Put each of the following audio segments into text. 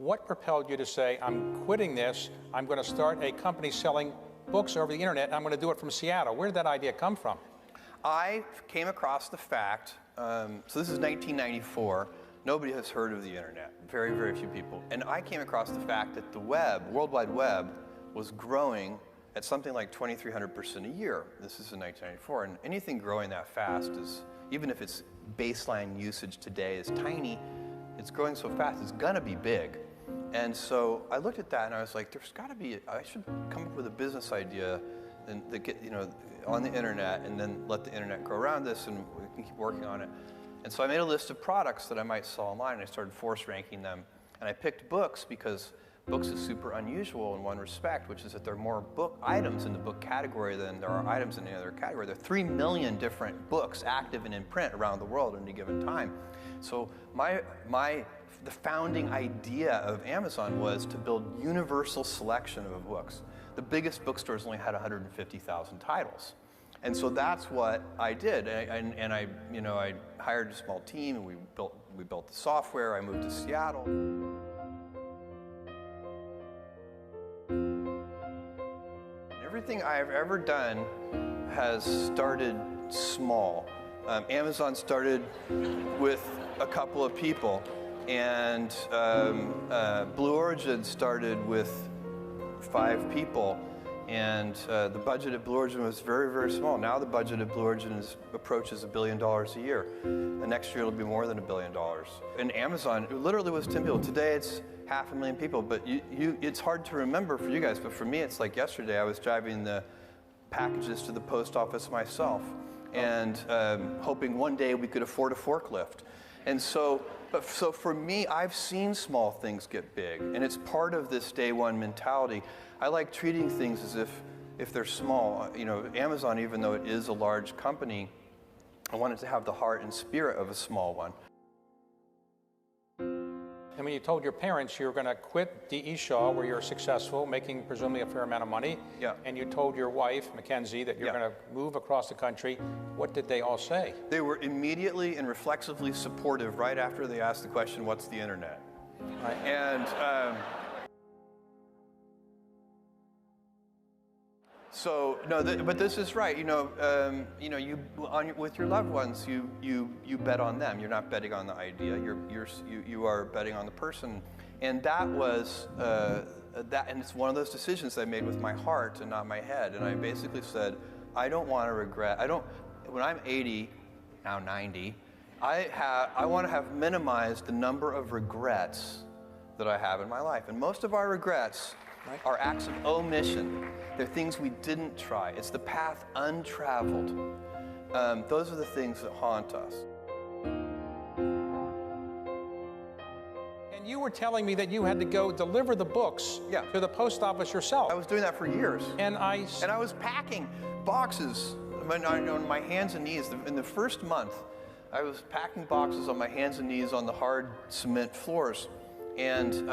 What propelled you to say, I'm quitting this, I'm going to start a company selling books over the internet, and I'm going to do it from Seattle? Where did that idea come from? I came across the fact, so this is 1994, nobody has heard of the internet, very, very few people. And I came across the fact that the web, World Wide Web, was growing at something like 2,300% a year. This is in 1994, and anything growing that fast is, even if its baseline usage today is tiny, it's growing so fast, it's gonna be big. And so I looked at that and I was like, there's gotta be, I should come up with a business idea and that get, on the internet, and then let the internet grow around this, and we can keep working on it. And so I made a list of products that I might sell online, and I started force ranking them. And I picked books because books is super unusual in one respect, which is that there are more book items in the book category than there are items in any other category. There are 3 million different books active and in print around the world at any given time. So the founding idea of Amazon was to build universal selection of books. The biggest bookstores only had 150,000 titles. And so that's what I did. And I hired a small team, and we built the software. I moved to Seattle. Everything I've ever done has started small. Amazon started with a couple of people, and Blue Origin started with 5 people, and the budget at Blue Origin was very, very small. Now the budget at Blue Origin approaches $1 billion a year. The next year it'll be more than $1 billion. And Amazon, it literally was 10 people. Today it's 500,000 people, but it's hard to remember for you guys, but for me it's like yesterday. I was driving the packages to the post office myself, and hoping one day we could afford a forklift. And so for me, I've seen small things get big, and it's part of this day one mentality. I like treating things as if they're small. Amazon, even though it is a large company, I wanted to have the heart and spirit of a small one. And when you told your parents you were going to quit D.E. Shaw, where you're successful, making presumably a fair amount of money, yeah. And you told your wife, Mackenzie, that you're going to move across the country, what did they all say? They were immediately and reflexively supportive right after they asked the question, what's the internet? Right. And so, no, but this is right. With your loved ones, you bet on them. You're not betting on the idea. You are betting on the person. And that was and it's one of those decisions I made with my heart and not my head. And I basically said, I don't want to regret. When I'm 80, now 90, I want to have minimized the number of regrets that I have in my life. And most of our regrets are acts of omission. They're things we didn't try. It's the path untraveled. Those are the things that haunt us. And you were telling me that you had to go deliver the books to the post office yourself. I was doing that for years. And I was packing boxes on my hands and knees. In the first month, I was packing boxes on my hands and knees on the hard cement floors. And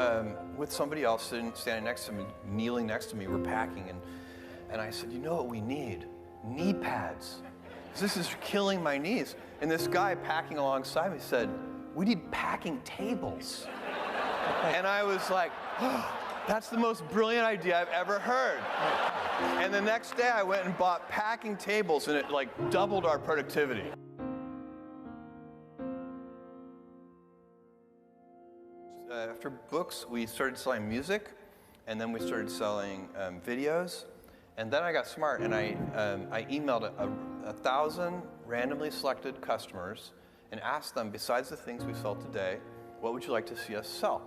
with somebody else standing next to me, kneeling next to me, we're packing. And I said, you know what we need? Knee pads. This is killing my knees. And this guy packing alongside me said, we need packing tables. And I was like, oh, that's the most brilliant idea I've ever heard. And the next day I went and bought packing tables, and it like doubled our productivity. After books, we started selling music, and then we started selling videos. And then I got smart, and I emailed 1,000 randomly selected customers and asked them, besides the things we sell today, what would you like to see us sell?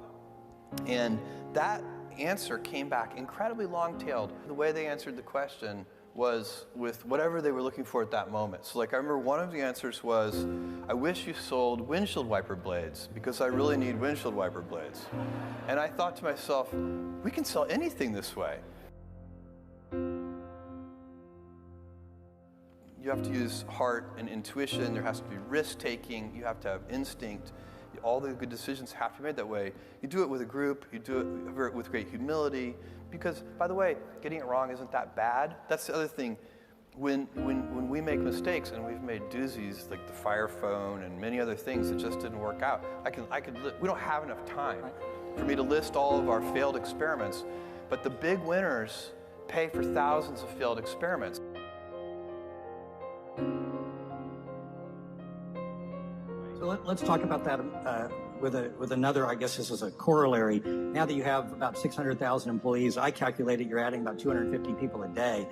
And that answer came back incredibly long-tailed. The way they answered the question was with whatever they were looking for at that moment. So like I remember one of the answers was, I wish you sold windshield wiper blades because I really need windshield wiper blades. And I thought to myself, we can sell anything this way. You have to use heart and intuition. There has to be risk-taking. You have to have instinct. All the good decisions have to be made that way. You do it with a group. You do it with great humility. Because, by the way, getting it wrong isn't that bad. That's the other thing. when we make mistakes, and we've made doozies like the Fire Phone and many other things that just didn't work out, we don't have enough time for me to list all of our failed experiments, but the big winners pay for thousands of failed experiments. So let's talk about that with another, I guess this is a corollary. Now that you have about 600,000 employees, I calculated you're adding about 250 people a day.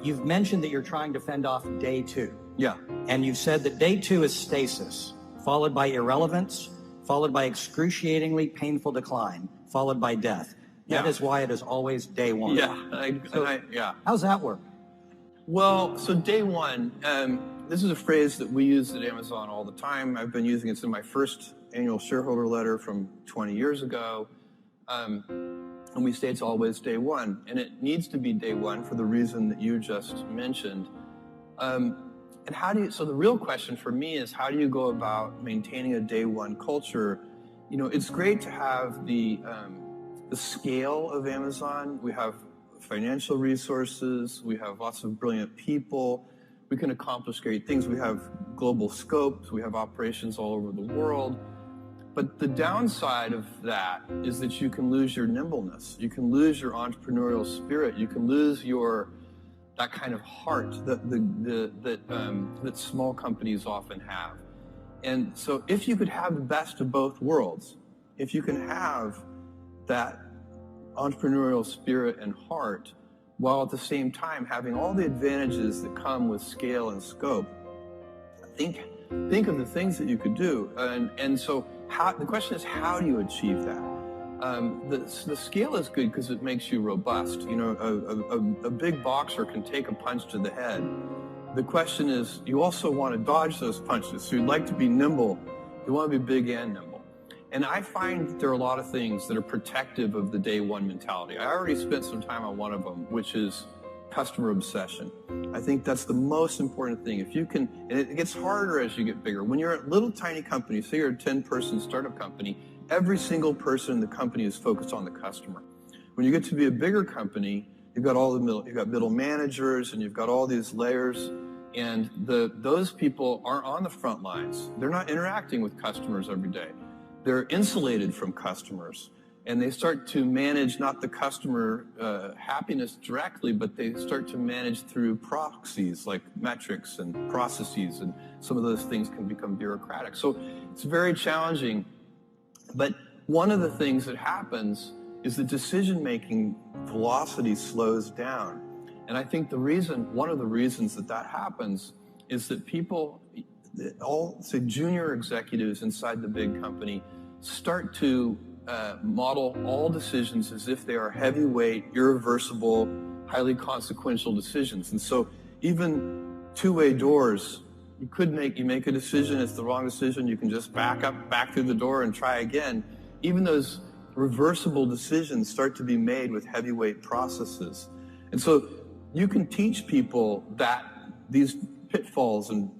You've mentioned that you're trying to fend off day two. Yeah. And you've said that day two is stasis, followed by irrelevance, followed by excruciatingly painful decline, followed by death. That is why it is always day one. Yeah. How's that work? Well, so day one, this is a phrase that we use at Amazon all the time. I've been using it in my first annual shareholder letter from 20 years ago. And we say it's always day one. And it needs to be day one for the reason that you just mentioned. And so the real question for me is, how do you go about maintaining a day one culture? You know, it's great to have the scale of Amazon. We have financial resources. We have lots of brilliant people. We can accomplish great things. We have global scopes. We have operations all over the world. But the downside of that is that you can lose your nimbleness. You can lose your entrepreneurial spirit. You can lose that kind of heart that small companies often have. And so if you could have the best of both worlds, if you can have that entrepreneurial spirit and heart, while at the same time having all the advantages that come with scale and scope, think of the things that you could do. And so the question is, how do you achieve that? The scale is good because it makes you robust. You know, a big boxer can take a punch to the head. The question is, you also want to dodge those punches. So you'd like to be nimble. You want to be big and nimble. And I find that there are a lot of things that are protective of the day one mentality. I already spent some time on one of them, which is customer obsession. I think that's the most important thing. If you can, and it gets harder as you get bigger. When you're a little tiny company, say you're a 10-person startup company, every single person in the company is focused on the customer. When you get to be a bigger company, you've got middle managers, and you've got all these layers, and those people aren't on the front lines. They're not interacting with customers every day. They're insulated from customers, and they start to manage not the customer happiness directly, but they start to manage through proxies like metrics and processes, and some of those things can become bureaucratic. So it's very challenging. But one of the things that happens is the decision-making velocity slows down. And I think one of the reasons that happens is that people, all say junior executives inside the big company, start to model all decisions as if they are heavyweight, irreversible, highly consequential decisions. And so even two-way doors, you make a decision, it's the wrong decision, you can just back through the door and try again. Even those reversible decisions start to be made with heavyweight processes. And so you can teach people that these pitfalls and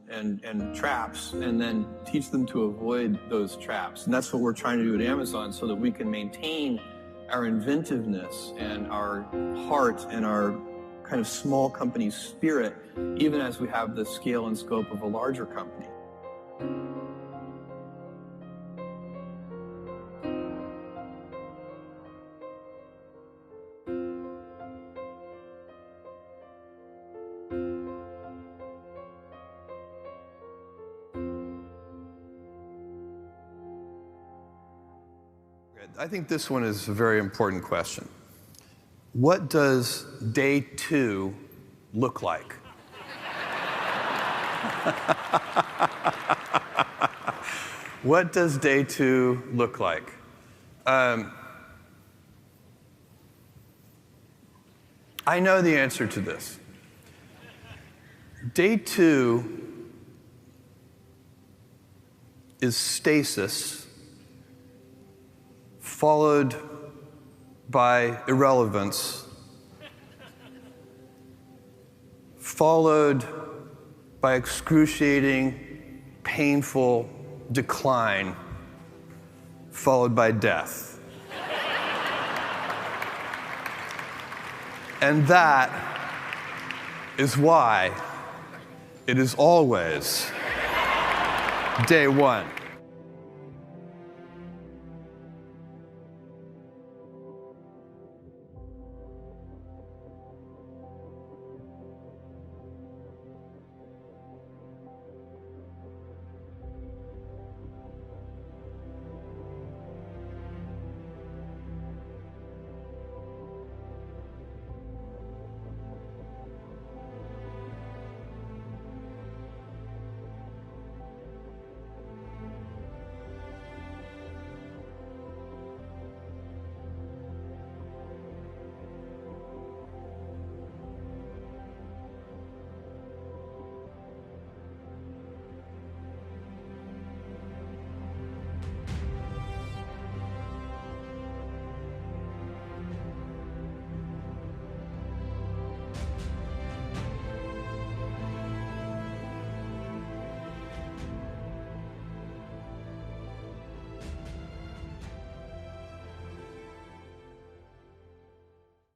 traps, and then teach them to avoid those traps. And that's what we're trying to do at Amazon, so that we can maintain our inventiveness and our heart and our kind of small company spirit, even as we have the scale and scope of a larger company. I think this one is a very important question. What does day two look like? What does day two look like? I know the answer to this. Day two is stasis, followed by irrelevance, followed by excruciating, painful decline, followed by death. And that is why it is always day one.